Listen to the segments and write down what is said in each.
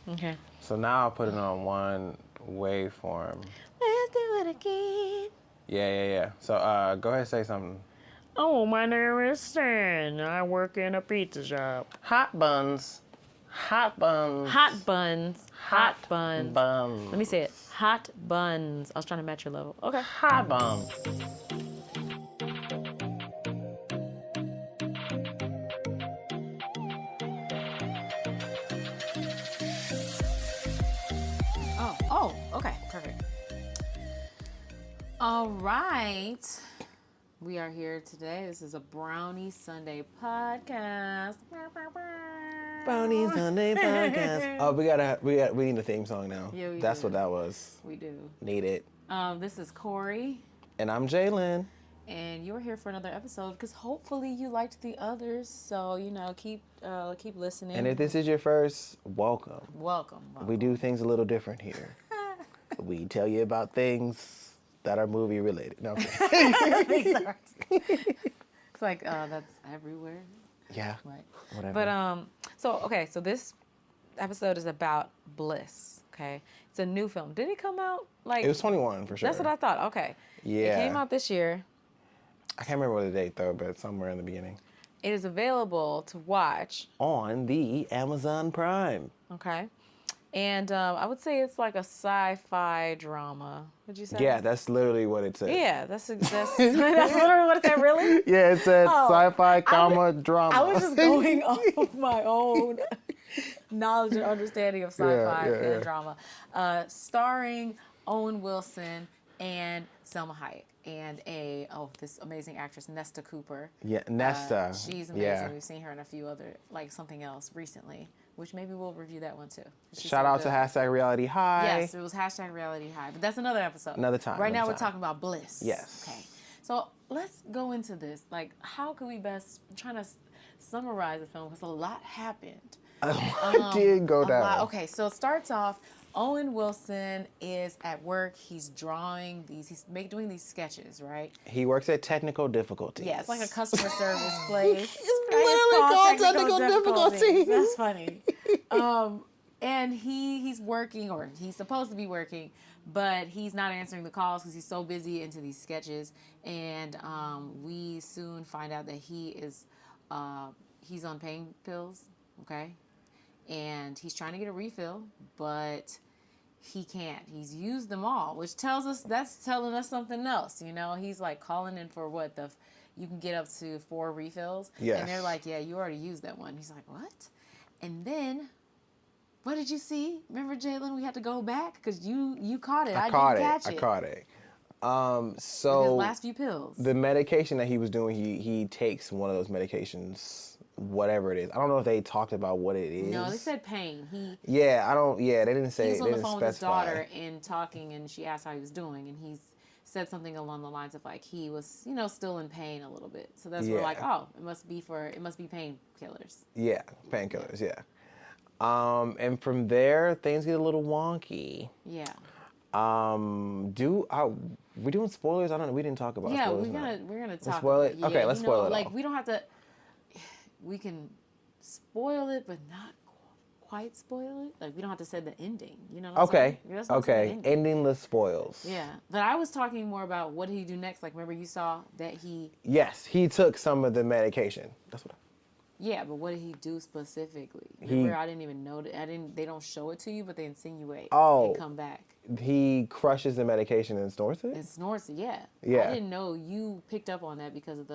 Okay. So now I'll put it on one waveform. Let's do it again. Yeah. So go ahead and say something. Oh, my name is Stan. I work in a pizza shop. Hot buns. Hot buns. Hot buns. Hot buns. Buns. Let me say it. Hot buns. I was trying to match your level. Okay. Hot buns. Oh, okay. Perfect. All right. We are here today. This is a Brownie Sunday podcast. Brownie Sunday podcast. Oh, we need a theme song now. Yeah, we That's do. what that was. We do. Need it. This is Corey. And I'm Jalen. And you're here for another episode because hopefully you liked the others. So, keep listening. And if this is your first, welcome. Welcome. We do things a little different here. We tell you about things that are movie related. No, It's like that's everywhere. yeah, Right. whatever. But so this episode is about Bliss. Okay, it's a new film. Did it come out it was 21 for sure. That's what I thought. Okay. Yeah. It came out this year. I can't remember what the date though, but somewhere in the beginning. It is available to watch On the Amazon Prime. Okay. And I would say it's like a sci-fi drama. Would you say? Yeah, that's literally what it said. Yeah, that's that's literally what it said. Really? Yeah, it said sci-fi, drama. I was just going off my own knowledge and understanding of sci-fi and drama. Starring Owen Wilson and Salma Hayek and this amazing actress Nesta Cooper. Yeah, Nesta. She's amazing. Yeah. We've seen her in a few other something else recently, which maybe we'll review that one too. Shout out to #Reality High. Yes, it was #Reality High, but that's another episode. Another time. Right now we're talking about Bliss. Yes. Okay. So let's go into this. Like, how can we best? I'm trying to summarize the film because a lot happened. I did go down. Okay, so it starts off. Owen Wilson is at work. He's drawing these. He's doing these sketches, right? He works at Technical Difficulties. Yeah, it's like a customer service place. It's literally called Technical Difficulties. That's funny. And he's working, or he's supposed to be working, but he's not answering the calls because he's so busy into these sketches. And we soon find out that he's on pain pills, okay? And he's trying to get a refill, but he can't. He's used them all, which telling us something else. He's like calling in for you can get up to 4 refills. Yes. And they're like, yeah, you already used that one. He's like, what? And then, what did you see? Remember, Jalen, we had to go back because you caught it. I didn't catch it. I caught it. With So his last few pills. the medication that he was doing, he takes one of those medications, whatever it is. I don't know if they talked about what it is. No, they said pain. They didn't say. He was on the didn't phone with his specify. daughter and talking, and she asked how he was doing, and he said something along the lines of like he was, still in pain a little bit. So that's where we're like, oh, it must be painkillers. Yeah, painkillers. Yeah. And from there, things get a little wonky. Yeah. We doing spoilers? I don't know. We didn't talk about spoilers. Yeah, we're gonna talk. Spoil it? Yeah, Okay, let's spoil it Like all. we don't have to. We can spoil it, but not quite spoil it. Like we don't have to say the ending. You know what I'm saying? Let's not say the ending. Ending spoils. Yeah, but I was talking more about what did he do next. Like remember you saw that he. Yes, he took some of the medication. That's what. Yeah, but what did he do specifically? Remember, I didn't even know that. They don't show it to you, but they insinuate. Oh. And come back. He crushes the medication and snorts it. And snorts it, yeah. Yeah. I didn't know you picked up on that because of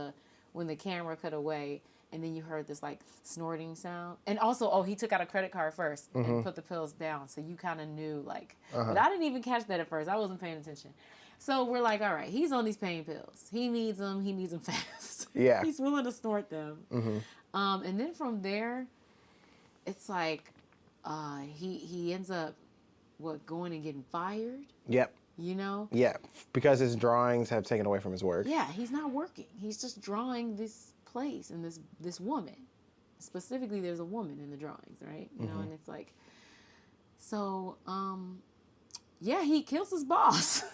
when the camera cut away, and then you heard this like snorting sound. And also, he took out a credit card first and put the pills down, so you kind of knew like. But I didn't even catch that at first. I wasn't paying attention. So we're like, all right, he's on these pain pills. He needs them. He needs them fast. Yeah. He's willing to snort them. And then from there, it's like he ends up going and getting fired. Yep. Yeah, because his drawings have taken away from his work. Yeah, he's not working. He's just drawing this place and this woman. Specifically, there's a woman in the drawings, right? You know, and it's like, so he kills his boss.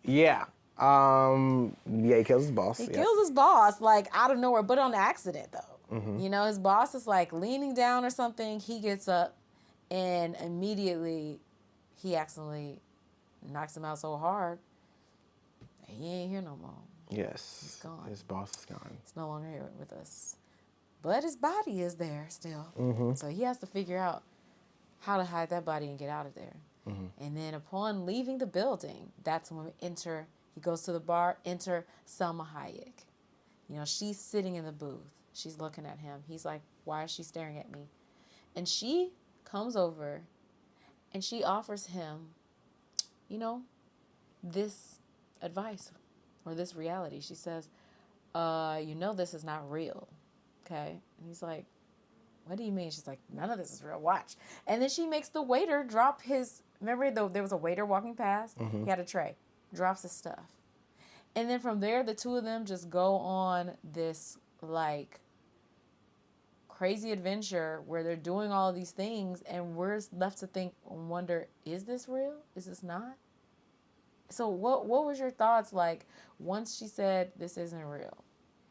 Yeah. He kills his boss. He kills his boss, like, out of nowhere, but on accident, though. His boss is, like, leaning down or something. He gets up And immediately, he accidentally knocks him out so hard, he ain't here no more. Yes. He's gone. His boss is gone. He's no longer here with us. But his body is there still. So he has to figure out how to hide that body and get out of there. And then upon leaving the building, that's when he goes to the bar, enter Salma Hayek. You know, she's sitting in the booth. She's looking at him. He's like, why is she staring at me? And she comes over and she offers him, you know, this advice or this reality. She says, you know, this is not real. Okay. And he's like, what do you mean? She's like, none of this is real. Watch. And then she makes the waiter drop his, remember there was a waiter walking past? He had a tray, drops his stuff. And then from there, the two of them just go on this like crazy adventure where they're doing all of these things, and we're left to think and wonder, is this real? Is this not? So what was your thoughts like once she said this isn't real?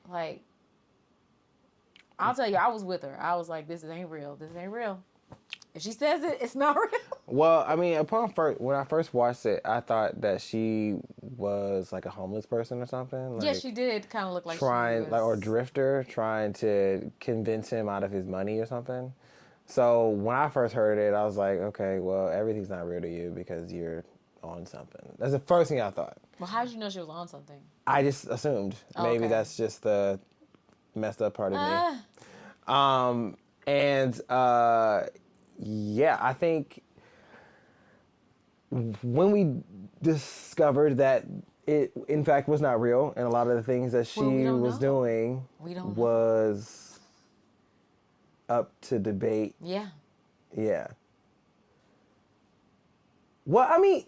Like, I'll tell you, I was with her. I was like, this ain't real. This ain't real. If she says it, it's not real. Well, I mean, when I first watched it, I thought that she was like a homeless person or something. Like, yeah, she did kind of look like trying, she was... like, or drifter, trying to convince him out of his money or something. So when I first heard it, I was like, okay, well, everything's not real to you because you're on something. That's the first thing I thought. Well, how did you know she was on something? I just assumed. Maybe that's just the messed up part of me. Yeah, I think when we discovered that it, in fact, was not real, and a lot of the things that she was doing was up to debate. Yeah. Yeah. Well, I mean,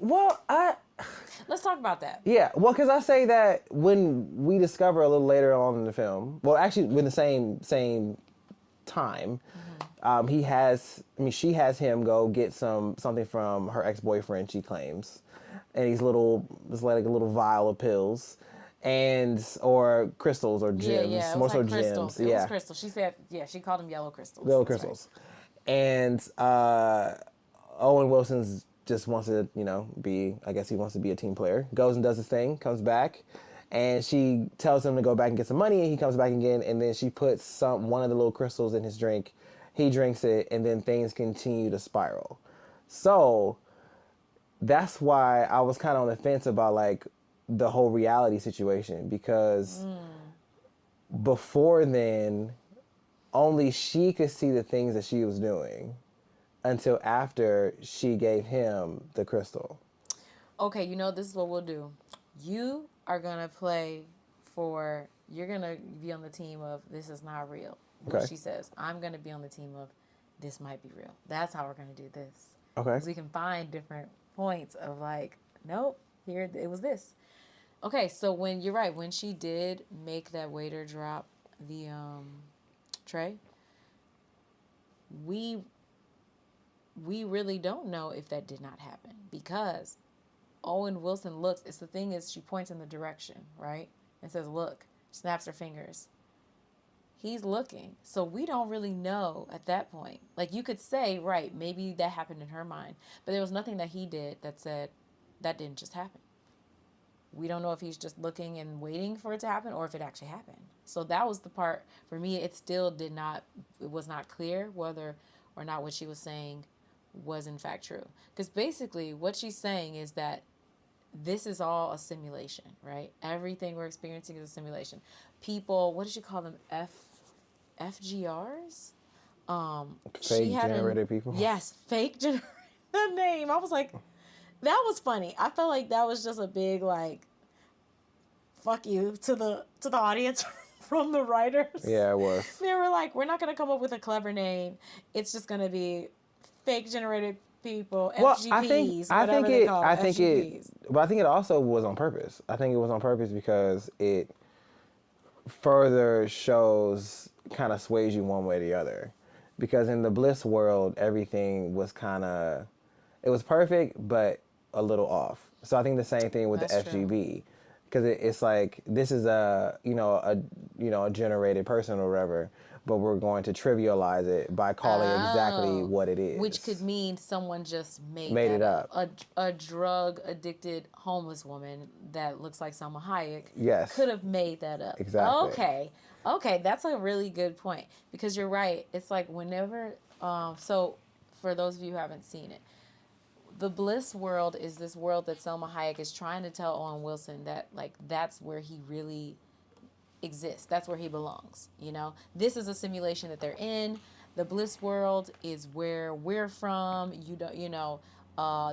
let's talk about that. Yeah, well, because I say that when we discover a little later on in the film, well, actually, in the same time, she has him go get something from her ex-boyfriend, she claims, and it's like a little vial of pills, or crystals or gems, yeah, more so crystals. gems. It was crystals. She said, she called them yellow crystals. Yellow crystals, right. And Owen Wilson's just wants to, I guess he wants to be a team player. Goes and does his thing, comes back, and she tells him to go back and get some money, and he comes back again, and then she puts one of the little crystals in his drink. He drinks it, and then things continue to spiral. So that's why I was kind of on the fence about like the whole reality situation, because before then, only she could see the things that she was doing until after she gave him the crystal. Okay, this is what we'll do. You are going to you're going to be on the team of this is not real. What she says. I'm going to be on the team of this might be real. That's how we're going to do this. Okay. Because we can find different points of like, nope, here it was this. Okay, so you're right, when she did make that waiter drop the tray, we really don't know if that did not happen, because Owen Wilson looks, she points in the direction, right? And says, look, snaps her fingers. He's looking. So we don't really know at that point. Like, you could say, right, maybe that happened in her mind, but there was nothing that he did that said that didn't just happen. We don't know if he's just looking and waiting for it to happen or if it actually happened. So that was the part, for me, it was not clear whether or not what she was saying was in fact true. Because basically what she's saying is that this is all a simulation, right? Everything we're experiencing is a simulation. People, what did she call them? FGRs? Fake generated people? Yes, fake generated the name. I was like, that was funny. I felt like that was just a big like fuck you to the audience from the writers. Yeah, it was. They were like, we're not gonna come up with a clever name. It's just gonna be fake generated people, FGPs, whatever they call it. But I think it also was on purpose. I think it was on purpose because it further shows, kind of sways you one way or the other. Because in the Bliss world, everything was it was perfect, but a little off. So I think the same thing with the FGB. because it's like this is a generated person or whatever, but we're going to trivialize it by calling it exactly what it is, which could mean someone just made it that up. A drug addicted homeless woman that looks like Salma Hayek Yes. could have made that up. Exactly. Okay, that's a really good point, because you're right. It's like whenever so for those of you who haven't seen it, the bliss world is this world that Salma Hayek is trying to tell Owen Wilson that like that's where he really exists. That's where he belongs. You know, this is a simulation that they're in. The bliss world is where we're from. You don't,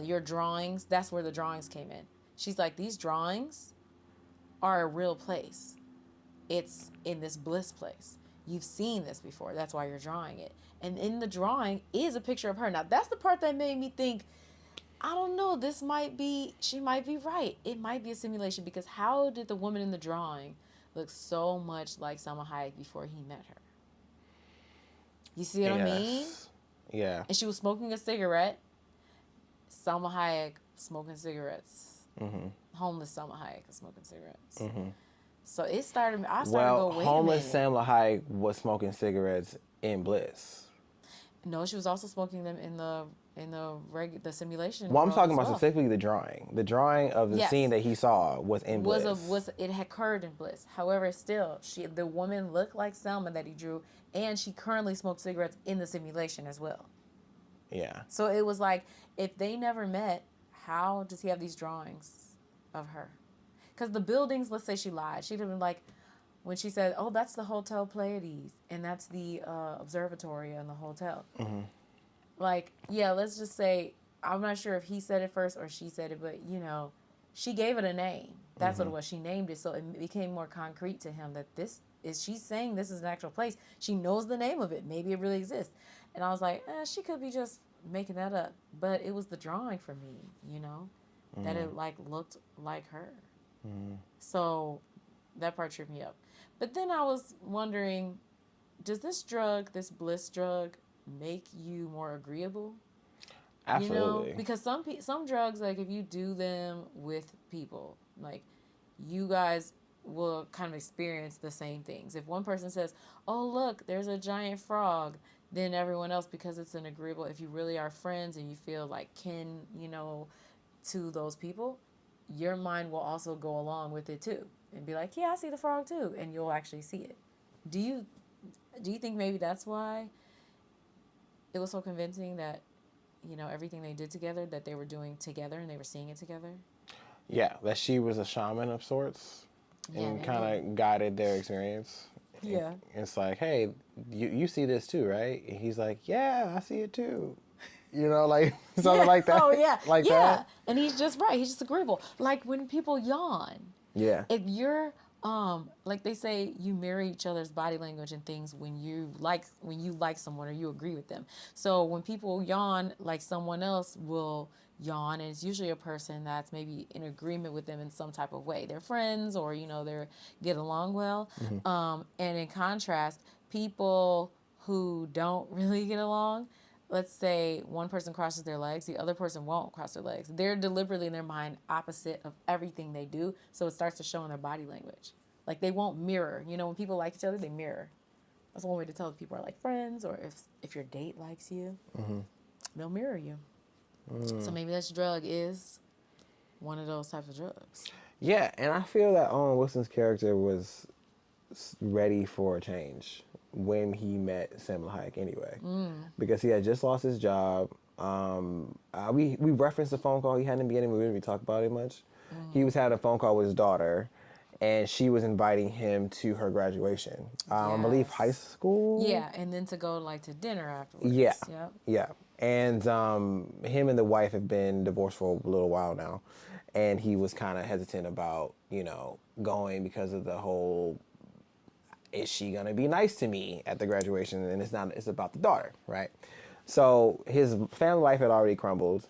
your drawings. That's where the drawings came in. She's like, these drawings are a real place. It's in this bliss place. You've seen this before. That's why you're drawing it. And in the drawing is a picture of her. Now that's the part that made me think, I don't know, she might be right. It might be a simulation, because how did the woman in the drawing look so much like Salma Hayek before he met her? You see what I mean? Yeah. And she was smoking a cigarette. Salma Hayek smoking cigarettes. Mm-hmm. Homeless Salma Hayek was smoking cigarettes. Mm-hmm. So I started to go, wait homeless a minute. Salma Hayek was smoking cigarettes in Bliss. No, she was also smoking them in the simulation. Well, I'm talking about specifically the drawing. The drawing of the scene that he saw was in Bliss. It had occurred in Bliss. However, still, the woman looked like Selma that he drew, and she currently smoked cigarettes in the simulation as well. Yeah. So it was like, if they never met, how does he have these drawings of her? Because the buildings, let's say she lied. She'd have been like, when she said, oh, that's the Hotel Pleiades, and that's the observatory in the hotel. Mm-hmm. Like, yeah, let's just say, I'm not sure if he said it first or she said it, but, she gave it a name. That's what it was. She named it, so it became more concrete to him that she's saying this is an actual place. She knows the name of it. Maybe it really exists. And I was like, she could be just making that up. But it was the drawing for me, that it, like, looked like her. Mm-hmm. So that part tripped me up. But then I was wondering, does this bliss drug, make you more agreeable? Absolutely. Because some drugs, like if you do them with people, like you guys will kind of experience the same things. If one person says, oh, look, there's a giant frog, then everyone else, because it's an agreeable, if you really are friends and you feel like kin, to those people, your mind will also go along with it too and be like, yeah, I see the frog too, and you'll actually see it. Do you think maybe that's why it was so convincing that, everything they did together, that they were doing together and they were seeing it together? Yeah, that she was a shaman of sorts and kind of guided their experience. Yeah. And it's like, hey, you see this too, right? And he's like, yeah, I see it too. Like something like that. Oh, yeah. Like that. And he's just right. He's just agreeable. Like when people yawn. Yeah. If you're, like they say, you mirror each other's body language and things when you like someone or you agree with them. So when people yawn, like someone else will yawn, and it's usually a person that's maybe in agreement with them in some type of way. They're friends, or they get along well. Mm-hmm. And in contrast, people who don't really get along, let's say one person crosses their legs, the other person won't cross their legs. They're deliberately in their mind opposite of everything they do, so it starts to show in their body language. Like they won't mirror. When people like each other, they mirror. That's one way to tell if people are like friends, or if your date likes you, they'll mirror you. So maybe this drug is one of those types of drugs. Yeah, and I feel that Owen Wilson's character was ready for a change when he met Salma Hayek anyway, because he had just lost his job. We referenced the phone call he had in the beginning. We didn't really talk about it much. He was having a phone call with his daughter, and she was inviting him to her graduation. I believe high school. Yeah, and then to go to dinner afterwards. Yeah, yep. Yeah. And him and the wife have been divorced for a little while now, and he was kind of hesitant about going because of the whole, is she gonna be nice to me at the graduation? And it's about the daughter, right? So his family life had already crumbled,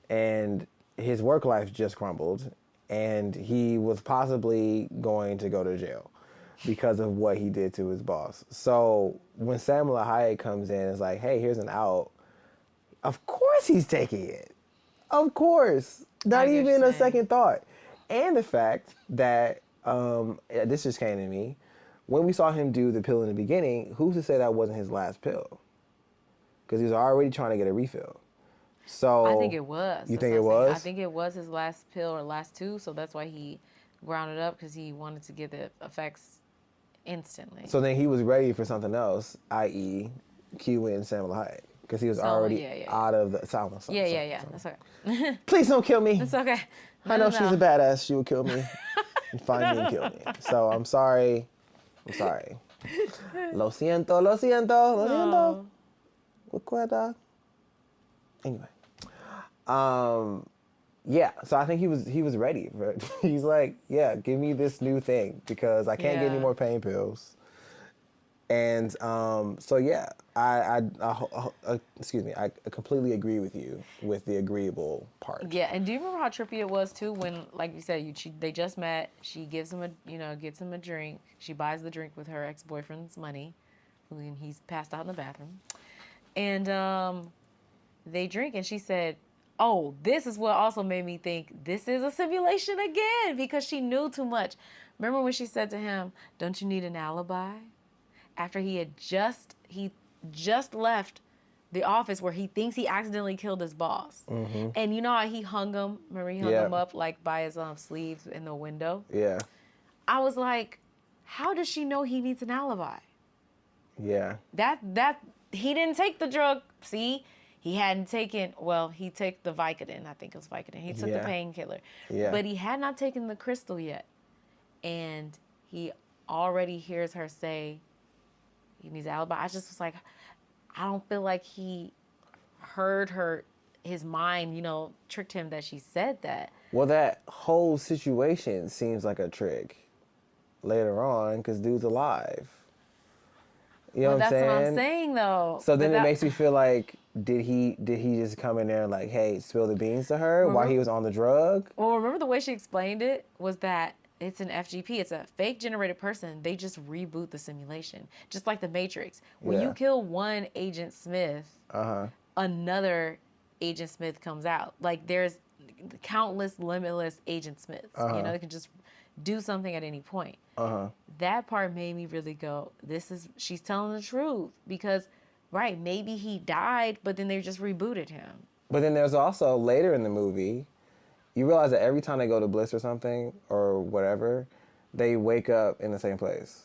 and his work life just crumbled, and he was possibly going to go to jail because of what he did to his boss. So when Salma Hayek comes in, it's like, hey, here's an out. Of course he's taking it. Of course. Not even a second thought. And the fact that, this just came to me, when we saw him do the pill in the beginning, who's to say that wasn't his last pill? Because he was already trying to get a refill. So I think it was. You That's think what it I'm saying. was? I think it was his last pill or last two, so that's why he ground it up, because he wanted to get the effects instantly. So then he was ready for something else, i.e., Q and Salma Hayek, because he was already out of the Salma. Yeah. That's okay. Please don't kill me. It's okay. I know she's a badass. She will kill me and find me and kill me. So I'm sorry. Lo siento, lo siento, lo siento. Recuerda. Anyway. Yeah, so I think he was ready. He's like, yeah, give me this new thing because I can't get any more pain pills. And so yeah, I excuse me, I completely agree with you with the agreeable part. Yeah, and do you remember how trippy it was too when, like you said, they just met. She gives him gets him a drink. She buys the drink with her ex-boyfriend's money, when he's passed out in the bathroom, and they drink, and she said, "Oh, this is what also made me think this is a simulation again," because she knew too much. Remember when she said to him, "Don't you need an alibi?" After he just left the office where he thinks he accidentally killed his boss. Mm-hmm. And you know how he hung him? Remember he hung him up like by his sleeves in the window? Yeah. I was like, how does she know he needs an alibi? Yeah. That he didn't take the drug. See? He hadn't taken, he took the Vicodin. I think it was Vicodin. He took the painkiller. Yeah. But he had not taken the crystal yet. And he already hears her say he needs an alibi. I just was like, I don't feel like he heard his mind, tricked him that she said that. Well, that whole situation seems like a trick later on because dude's alive. You know what I'm saying? That's what I'm saying, though. So then it makes me feel like, did he just come in there and like, hey, spill the beans to her while he was on the drug? Well, remember the way she explained it was that it's an FGP. It's a fake generated person. They just reboot the simulation. Just like the Matrix. When you kill one Agent Smith, another Agent Smith comes out. Like there's countless, limitless Agent Smiths. They can just do something at any point. That part made me really go, she's telling the truth. Because, maybe he died, but then they just rebooted him. But then there's also, later in the movie, you realize that every time they go to BLISS or something, or whatever, they wake up in the same place.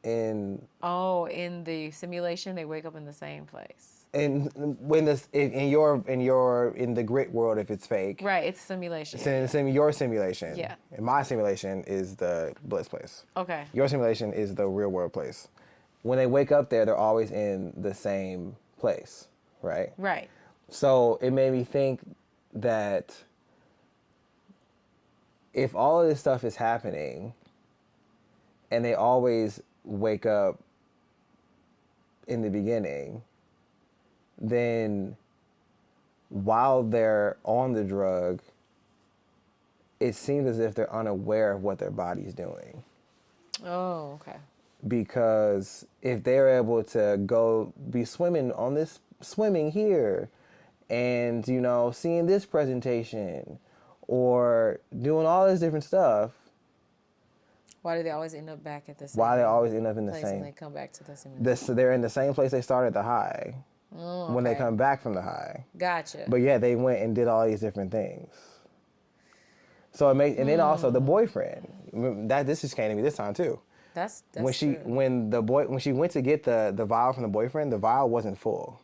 In the simulation, they wake up in the same place. And when in the grit world, if it's fake, right? It's a simulation. It's in your simulation. Yeah. And my simulation is the BLISS place. Okay. Your simulation is the real world place. When they wake up there, they're always in the same place, right? Right. So it made me think that if all of this stuff is happening and they always wake up in the beginning, then while they're on the drug, it seems as if they're unaware of what their body's doing. Oh, okay. Because if they're able to go be swimming here and, seeing this presentation or doing all this different stuff. Why do they always end up back at the same Why they always end up in the place same? When they come back to the simulation? They're in the same place they started at the high. Oh, okay. When they come back from the high. Gotcha. But yeah, they went and did all these different things. So it made, and then also the boyfriend. This just came to me this time too. That's when she true. when she went to get the vial from the boyfriend, the vial wasn't full.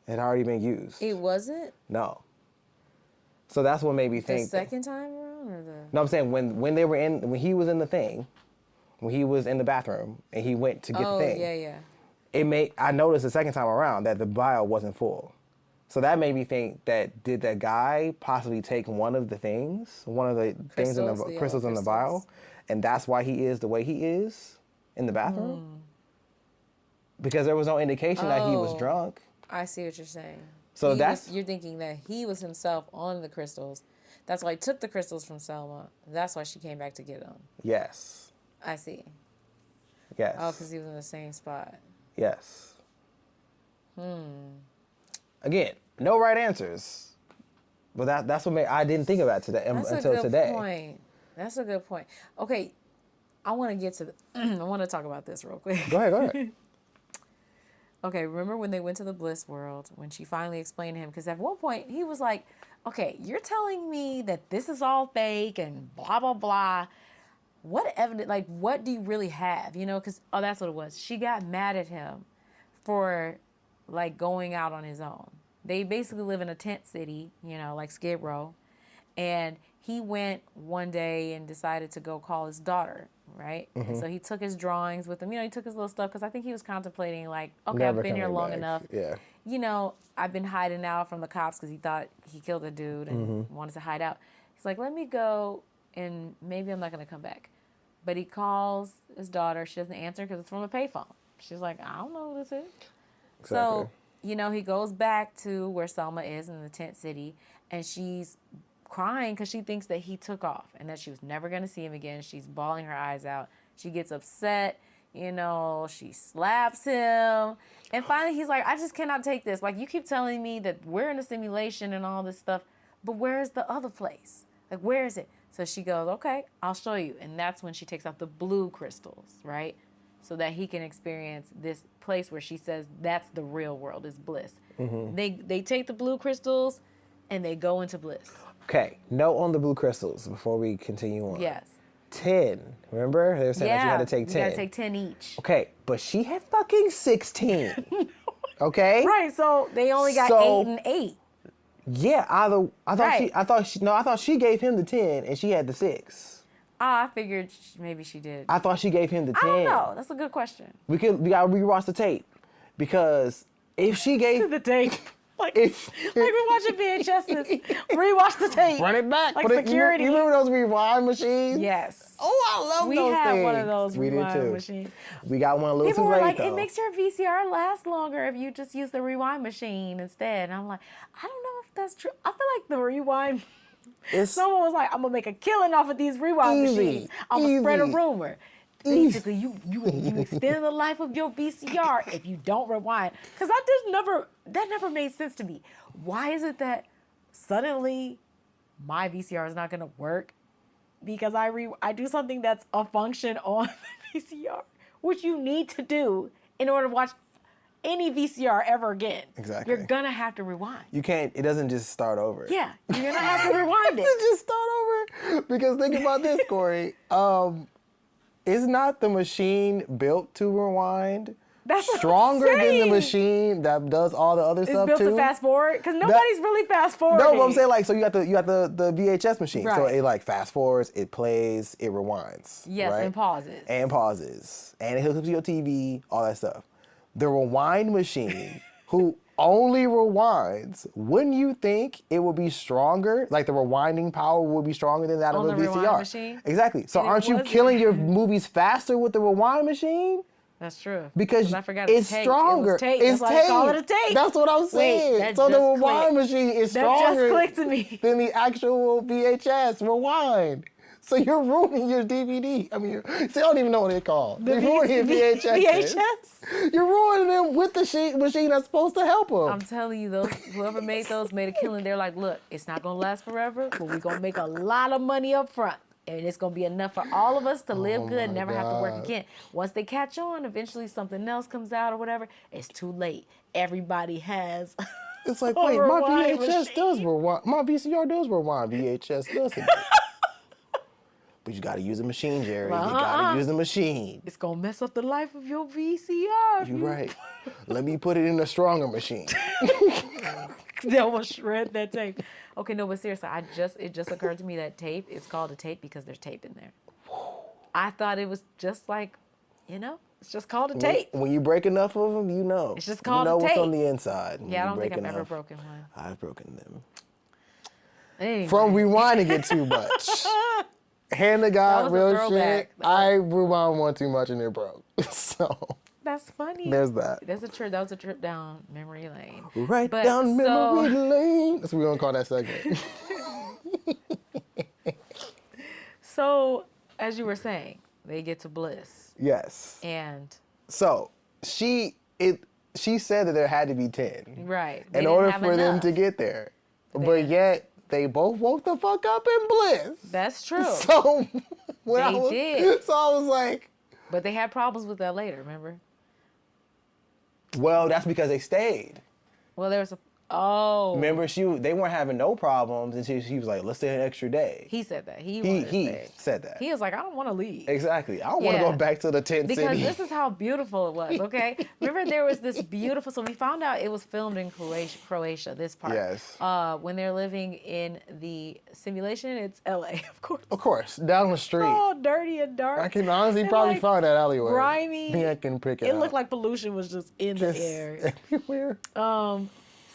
It had already been used. It wasn't? No. So that's what made me think. The second time around, or the? No, I'm saying when he was in the thing, when he was in the bathroom and he went to get the thing. Oh, yeah. I noticed the second time around that the vial wasn't full. So that made me think that did that guy possibly take one of the things in the crystals in the vial, and that's why he is the way he is in the bathroom? Because there was no indication that he was drunk. I see what you're saying. So you're thinking that he was himself on the crystals. That's why he took the crystals from Selma. That's why she came back to get them. Yes. I see. Yes. Oh, because he was in the same spot. Yes. Again, no right answers. But that's what made I didn't think about today until today. Point. That's a good point. Okay, I want to get to the. I want to talk about this real quick. Go ahead. Okay, remember when they went to the Bliss world, when she finally explained to him, because at one point he was like, okay, you're telling me that this is all fake and blah, blah, blah. What evidence, like, what do you really have? You know, because, oh, that's what it was. She got mad at him for, like, going out on his own. They basically live in a tent city, you know, like Skid Row. And he went one day and decided to go call his daughter, right? Mm-hmm. And so he took his drawings with him. You know, he took his little stuff because I think he was contemplating, like, okay, I've been here long enough. Yeah. You know, I've been hiding out from the cops because he thought he killed a dude and wanted to hide out. He's like, let me go and maybe I'm not going to come back. But he calls his daughter. She doesn't answer because it's from a payphone. She's like, I don't know who this is. Exactly. So, you know, he goes back to where Selma is in the tent city, and she's crying because she thinks that he took off and that she was never going to see him again. She's bawling her eyes out. She gets upset. You know, she slaps him. And finally, he's like, I just cannot take this. Like, you keep telling me that we're in a simulation and all this stuff, but where is the other place? Like, where is it? So she goes, okay, I'll show you. And that's when she takes out the blue crystals, right? So that he can experience this place where she says that's the real world, is bliss. Mm-hmm. They take the blue crystals and they go into bliss. Okay, note on the blue crystals before we continue on. Yes. 10. Remember? They were saying that you had to take 10. You got to take 10 each. Okay, but she had fucking 16. Okay? Right, so they only got 8 and 8. Yeah, I thought she gave him the 10 and she had the 6. I figured maybe she did. I thought she gave him the 10. I don't know. That's a good question. We gotta rewatch the tape because if she gave the tape, like we watching VHSs, rewatch the tape, run it back, like security. You remember those rewind machines? Yes. Oh, I love those things. We had one of those rewind machines. We got one a little People too were late like, though. it makes your VCR last longer if you just use the rewind machine instead. And I'm like, I don't know if that's true. I feel like the rewind. Someone was like, I'm gonna make a killing off of these rewind machines. I'm gonna spread a rumor. Basically, you extend the life of your VCR if you don't rewind. Because that never made sense to me. Why is it that suddenly my VCR is not gonna work because I do something that's a function on the VCR, which you need to do in order to watch any VCR ever again. Exactly. You're gonna have to rewind. You can't. It doesn't just start over. Yeah, you're gonna have to rewind it. It just start over because think about this, Corey. Is not the machine built to rewind? That's stronger than the machine that does all the other stuff too? It's built to fast forward because nobody's really fast forwarding. No, but I'm saying like so you got the VHS machine. Right. So it like fast forwards, it plays, it rewinds. Yes, right? and pauses. And it hooks up to your TV, all that stuff. The rewind machine, who only rewinds, wouldn't you think it would be stronger? Like the rewinding power would be stronger than that of a VCR. Rewind machine? Exactly. So aren't you killing your movies faster with the rewind machine? That's true. Because I forgot it's stronger. It it's tape. That's why they call it a tape. That's what I'm saying. Wait, so the rewind machine is stronger than the actual VHS rewind. So you're ruining your DVD. I mean, so I don't even know what they're called. You're ruining VHS. VHS? You're ruining them with the machine that's supposed to help them. I'm telling you, whoever made those made a killing. They're like, look, it's not going to last forever, but we're going to make a lot of money up front. And it's going to be enough for all of us to live good and never have to work again. Once they catch on, eventually something else comes out or whatever, it's too late. Everybody has It's like, wait, my VHS does rewind. My VCR does rewind. VHS doesn't. But you got to use a machine, Jerry. You got to use the machine. It's going to mess up the life of your VCR. You're right. Let me put it in a stronger machine. That will shred that tape. Okay, no, but seriously, it just occurred to me that tape is called a tape because there's tape in there. I thought it was just like, it's just called a tape. When you break enough of them, you know. It's just called a tape. You know what's on the inside. Yeah, I don't think I've ever broken one. I've broken them. Anyway. From rewinding it too much. Hand to God, real shit. I rewound one too much and it broke. So. That's funny. There's that. That was a trip down memory lane. Right down memory lane. That's what we're going to call that segment. So, as you were saying, they get to bliss. Yes. And so she said that there had to be 10. Right. In order for them to get there. But yet they both woke the fuck up in bliss. That's true. So They did. So I was like, But they had problems with that later, remember? well, that's because they stayed. Well, there was a... Oh. Remember, they weren't having no problems, and she was like, let's stay an extra day. He said that. He said that. He was like, I don't want to leave. Exactly. I don't want to go back to the tent because city. this is how beautiful it was, okay? Remember there was this beautiful... So we found out it was filmed in Croatia, this part. Yes. When they're living in the simulation, it's L.A., of course. Of course, down the street. All dirty and dark. I can honestly and probably like, find that alleyway. grimy. I can pick it It out. looked like pollution was just in the air. Everywhere.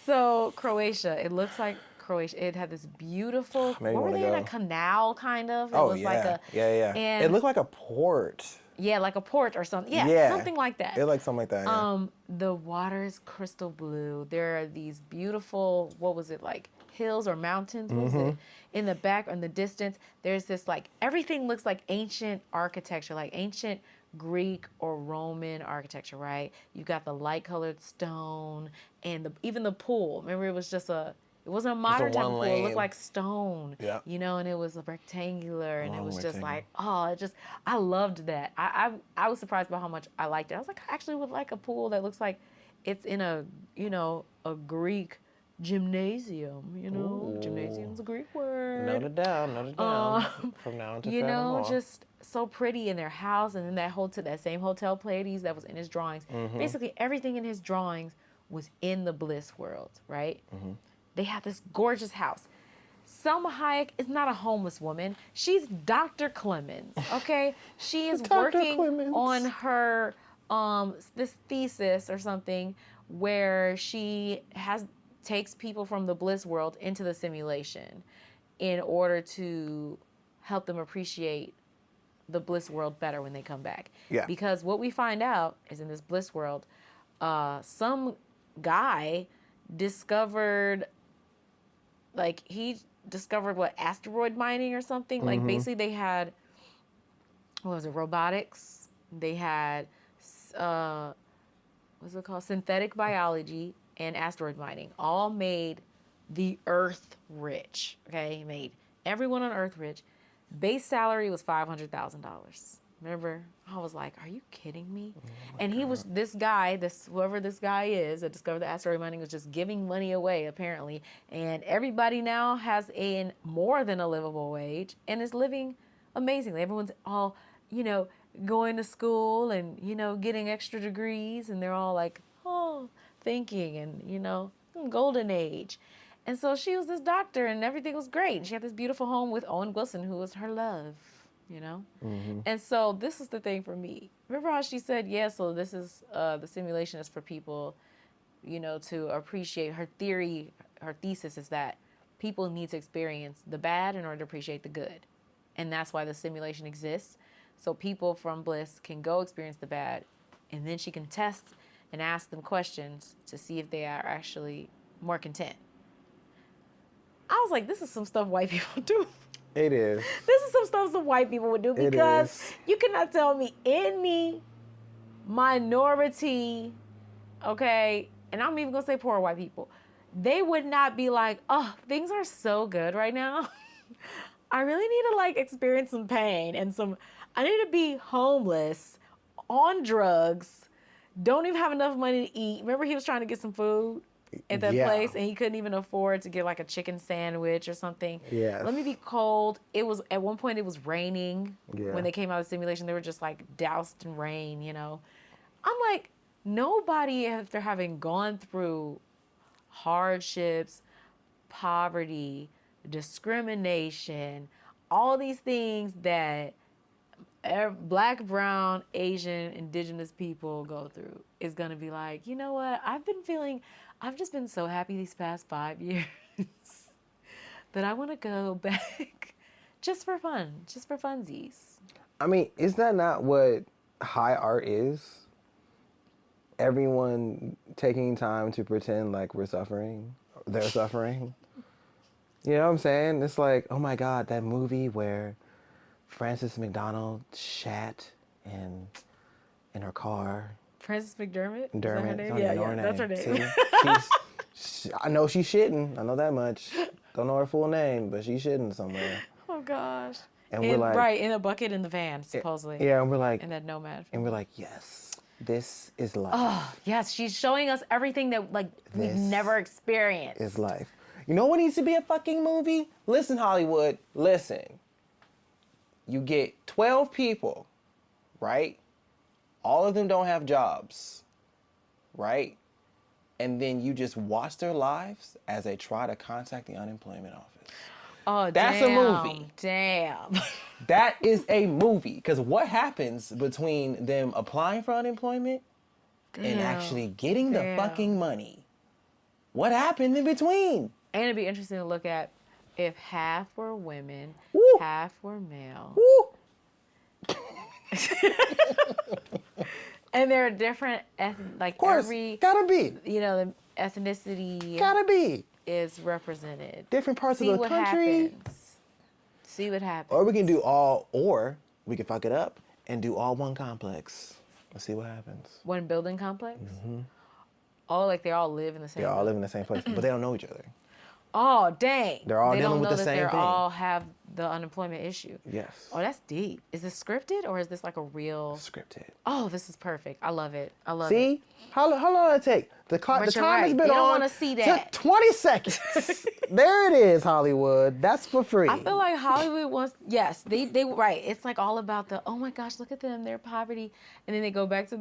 So Croatia, it looks like Croatia. It had this beautiful. Maybe What were wanna they in go. a canal kind of? It Oh was yeah, like a, yeah. And it looked like a port. Yeah, like a port or something. Yeah, something like that. It looked something like that. Yeah. The water is crystal blue. There are these beautiful, what was it, like hills or mountains? What was it? In the back, in the distance, there's this like, everything looks like ancient architecture, like ancient Greek or Roman architecture, right? You got the light colored stone and even the pool. Remember, it was just it wasn't a modern type of pool. It looked like stone, Yeah. you know, and it was a rectangular, and it was just rectangle. like, I loved that. I was surprised by how much I liked it. I was like, I actually would like a pool that looks like it's in a Greek gymnasium, Ooh. Gymnasium's a Greek word. Note it down. From now until forevermore. Just so pretty in their house, and then that same hotel Pleiades that was in his drawings. Basically, everything in his drawings was in the bliss world, right? They have this gorgeous house. Salma Hayek is not a homeless woman. She's Dr. Clemens, okay? She is working Clemens. on her this thesis or something where she takes people from the bliss world into the simulation in order to help them appreciate the bliss world better when they come back. Yeah. Because what we find out is in this bliss world, some guy discovered what, asteroid mining or something. Like basically they had, what was it, robotics. They had, what's it called, synthetic biology and asteroid mining. All made the earth rich, okay? Made everyone on earth rich. Base salary was $500,000. Remember? I was like, are you kidding me? And he was, whoever this guy is that discovered the asteroid mining was just giving money away, apparently. And everybody now has more than a livable wage and is living amazingly. Everyone's all, going to school and, getting extra degrees. And they're all like, thinking and, golden age. And so she was this doctor and everything was great. And she had this beautiful home with Owen Wilson, who was her love. And so this is the thing for me. Remember how she said, so this is, the simulation is for people, to appreciate her theory. Her thesis is that people need to experience the bad in order to appreciate the good. And that's why the simulation exists. So people from bliss can go experience the bad, and then she can test and ask them questions to see if they are actually more content. I was like, this is some stuff white people do. It is. This is some stuff some white people would do, because you cannot tell me any minority, okay, and I'm even going to say poor white people, they would not be like, oh, things are so good right now. I really need to experience some pain and I need to be homeless, on drugs, don't even have enough money to eat. Remember he was trying to get some food at that place, and he couldn't even afford to get a chicken sandwich or something. Yes. Let me be cold. It was, at one point it was raining. When they came out of the simulation, they were just doused in rain, I'm like, nobody, after having gone through hardships, poverty, discrimination, all these things that Black, brown, Asian, indigenous people go through, is going to be like, you know what? I've just been so happy these past 5 years that I want to go back just for fun, just for funsies. I mean, is that not what high art is? Everyone taking time to pretend like we're suffering, they're suffering. You know what I'm saying? It's like, oh my God, that movie where Frances McDormand shat in her car. Frances McDermott? Dermot. Is that her name? Yeah, that's her name. See? I know she's shitting. I know that much. Don't know her full name, but she's shitting somewhere. Oh gosh. And we're like, right, in a bucket in the van, supposedly. yeah, and we're like, in that nomad. and we're like, yes, this is life. Oh, yes, she's showing us everything that like we've never experienced. Is life. You know what needs to be a fucking movie? Listen, Hollywood, listen. You get 12 people, right? All of them don't have jobs, right? And then you just watch their lives as they try to contact the unemployment office. Oh, That's damn, a movie. Damn. That is a movie. Because what happens between them applying for unemployment and actually getting the fucking money? What happened in between? And it'd be interesting to look at if half were women, Woo. half were male. Woo. And there are different, like Of course, every, gotta be. you know, the ethnicity Gotta be. is represented. Different parts See of the what country. happens. See what happens. Or we can do all, or we can fuck it up and do all one complex. Let's see what happens. One building complex? Mm-hmm. Oh, like they all live in the same They all live in the same place, but they don't know each other. Oh, dang. They're all they dealing don't with know the that same they thing. all have the unemployment issue. Yes. Oh, that's deep. Is this scripted or is this like a real? Scripted. Oh, this is perfect. I love it. I love it. See? How long did it take? The time has right. been You don't on. wanna see that. 20 seconds. There it is, Hollywood. That's for free. I feel like Hollywood wants, yes, they right. It's like all about the, oh my gosh, look at them, their poverty. And then they go back to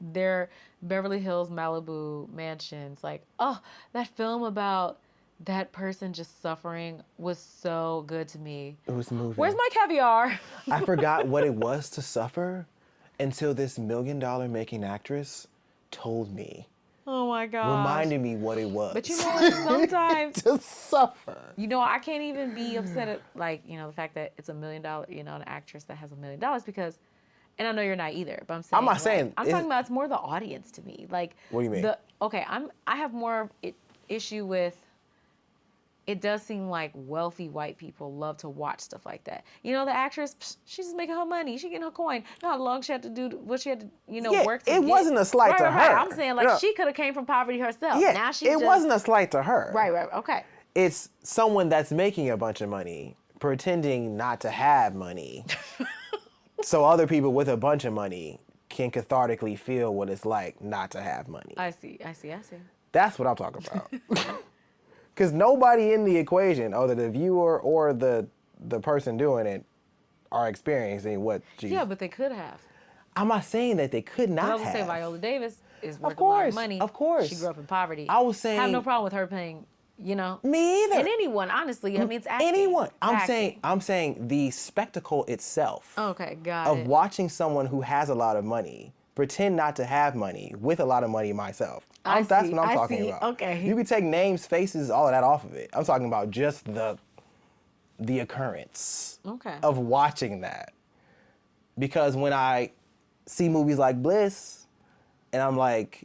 their Beverly Hills, Malibu mansions. Like, oh, that film about that person just suffering was so good to me. It was moving. Where's my caviar? I forgot what it was to suffer until this $1 million making actress told me. Oh my God. Reminded me what it was. But you know what? Sometimes, to suffer. you know, I can't even be upset at, like, you know, the fact that it's $1 million, you know, an actress that has $1 million because, and I know you're not either, but I'm saying. I'm not saying. I'm talking about it's more the audience to me. Like. What do you mean? I have more issue with. It does seem like wealthy white people love to watch stuff like that. You know, the actress, she's just making her money. She getting her coin. You know how long she had to do, what she had to, you know, Yeah, work to it get. wasn't a slight to her. I'm saying, like, No. she could have came from poverty herself. Yeah, Now she it wasn't a slight to her. Right, okay. It's someone that's making a bunch of money, pretending not to have money, so other people with a bunch of money can cathartically feel what it's like not to have money. I see. That's what I'm talking about. Because nobody in the equation, either the viewer or the person doing it, are experiencing what she's... Yeah, but they could have. I'm not saying that they could not have. I was going to say Viola Davis is worth Of a lot course, of money. of course. She grew up in poverty. I was saying... I have no problem with her playing, you know. Me either. And anyone, honestly. I mean, it's acting. Anyone. It's acting. I'm saying the spectacle itself Okay, got of it. watching someone who has a lot of money pretend not to have money with a lot of money myself. That's what I'm talking about. Okay. You can take names, faces, all of that off of it. I'm talking about just the occurrence of watching that. Because when I see movies like Bliss, and I'm like,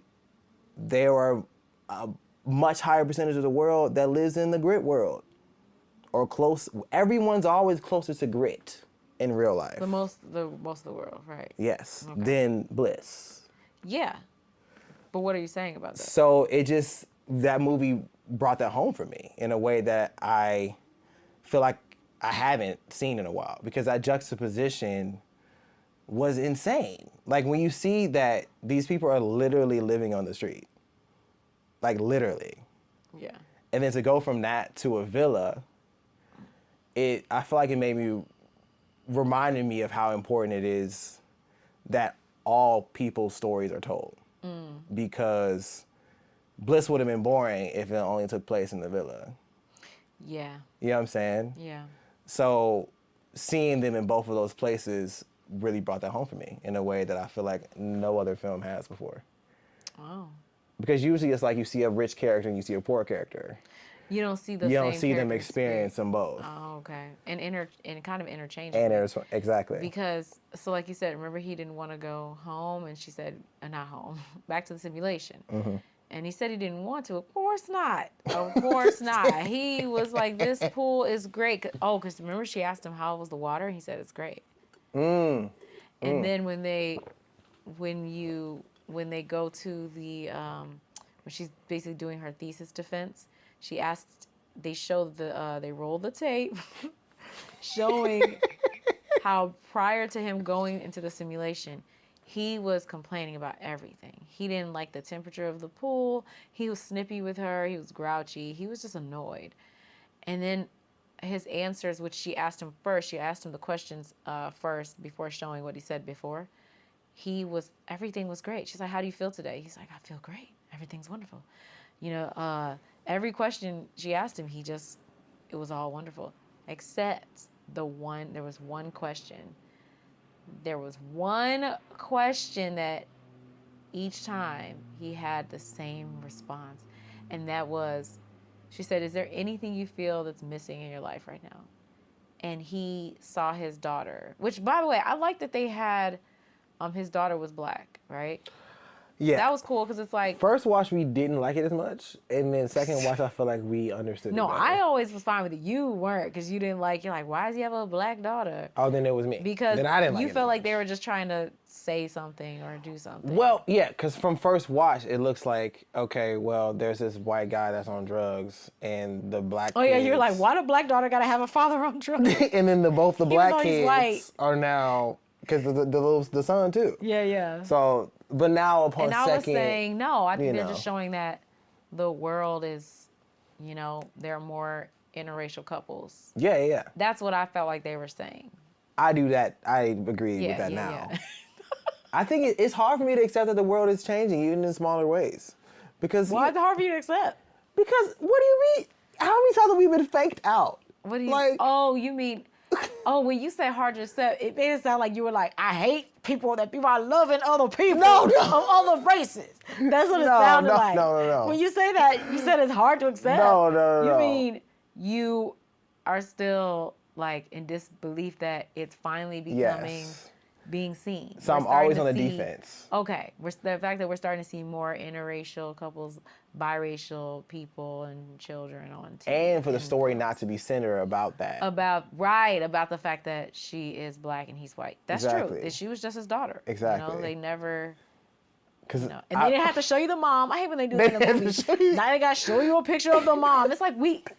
there are a much higher percentage of the world that lives in the grit world. Or close, everyone's always closer to grit in real life. Most of the world, right? Yes, than Bliss. Yeah. But what are you saying about that? So that movie brought that home for me in a way that I feel like I haven't seen in a while, because that juxtaposition was insane. Like when you see that these people are literally living on the street, like literally. Yeah. And then to go from that to a villa, I feel like it reminded me of how important it is that all people's stories are told. Because Bliss would have been boring if it only took place in the villa. Yeah. You know what I'm saying? Yeah. So seeing them in both of those places really brought that home for me in a way that I feel like no other film has before. Oh. Because usually it's like you see a rich character and you see a poor character. You don't see You don't see them experience them both. Oh, okay. And kind of interchangeably. And exactly. Because, so like you said, remember he didn't want to go home, and she said, not home, back to the simulation. Mm-hmm. And he said he didn't want to. Of course not. Of course not. He was like, this pool is great. Because remember she asked him how was the water? He said it's great. And then when they go to the, when she's basically doing her thesis defense, she asked they showed they rolled the tape showing how prior to him going into the simulation, he was complaining about everything. He didn't like the temperature of the pool. He was snippy with her. He was grouchy. He was just annoyed. And then his answers, which she asked him first, she asked him the questions first before showing what he said before. Everything was great. She's like, how do you feel today? He's like, I feel great. Everything's wonderful. Every question she asked him, it was all wonderful. Except there was one question. There was one question that each time he had the same response. And that was, she said, is there anything you feel that's missing in your life right now? And he saw his daughter, which, by the way, I like that they had, his daughter was black, right? Yeah. That was cool because it's like... First watch, we didn't like it as much. And then second watch, I feel like we understood it better. I always was fine with it. You weren't because you didn't like... You're like, why does he have a black daughter? Oh, then it was me. Because then I didn't like you it felt like they were just trying to say something or do something. Well, yeah, because from first watch, it looks like, okay, well, there's this white guy that's on drugs and the black Oh, kids, yeah, you're like, why the black daughter got to have a father on drugs? and then both the black though he's white. kids are now... Because the son, too. Yeah. So, but now upon and I second... was saying, no, I think they're know. just showing that the world is, there are more interracial couples. Yeah. That's what I felt like they were saying. I do that. I agree with that now. Yeah. I think it's hard for me to accept that the world is changing, even in smaller ways. Because why is it hard for you to accept? Because, what do you mean? How many times have we been faked out? What do you... you mean... when you say hard to accept, it made it sound like you were like, I hate people are loving other people of other races. That's what it sounded like. No. When you say that, you said it's hard to accept. No. You mean you are still like in disbelief that it's finally becoming being seen. So I'm always on the defense. Okay. The fact that we're starting to see more interracial couples, biracial people and children on TV. And for the story not to be centered about that. About the fact that she is black and he's white. That's true. That she was just his daughter. Exactly. They never... And they didn't have to show you the mom. I hate when they do that in the movie. Now they got to show you a picture of the mom. It's like,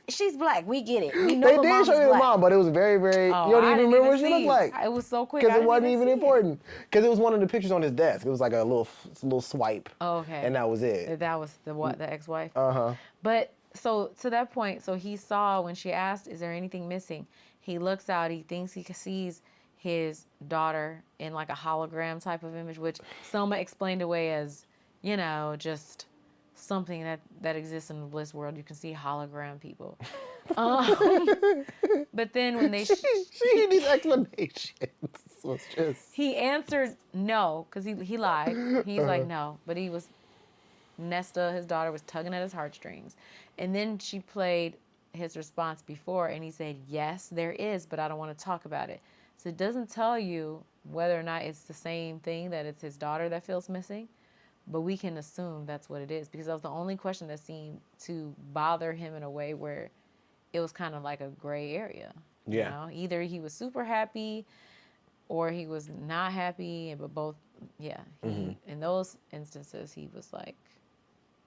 she's black. We get it. We know they the did show you the mom, but it was very, very... you don't even remember what she looked like. It was so quick. Because it wasn't even important. Because it was one of the pictures on his desk. It was like a little swipe. Oh, okay. And that was it. That was the ex-wife? Uh-huh. But, so, to that point, so he saw, when she asked, is there anything missing? He looks out, he thinks he sees his daughter in like a hologram type of image, which Selma explained away as... just something that exists in the Bliss world. You can see hologram people. But then when they... she these explanations was just... He answered no, because he lied. He's like, no. But he was... Nesta, his daughter, was tugging at his heartstrings. And then she played his response before, and he said, yes, there is, but I don't want to talk about it. So it doesn't tell you whether or not it's the same thing, that it's his daughter that feels missing. But we can assume that's what it is, because that was the only question that seemed to bother him in a way where it was kind of like a gray area. Yeah. Either he was super happy or he was not happy, but both, in those instances, he was like,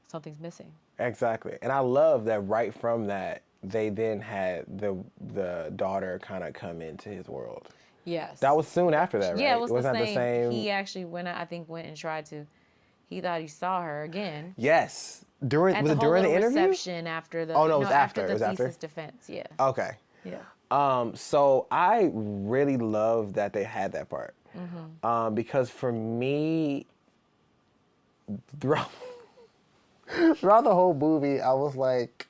something's missing. Exactly. And I love that right from that, they then had the daughter kind of come into his world. Yes. That was soon after that, right? Yeah, it was Wasn't the that same. He actually went and tried to... He thought he saw her again. Yes. During the interview? Reception after the... Oh, no, it was after. After It was the after? thesis defense, yeah. Okay. Yeah. So I really love that they had that part. Mm-hmm. Because for me, throughout the whole movie, I was like,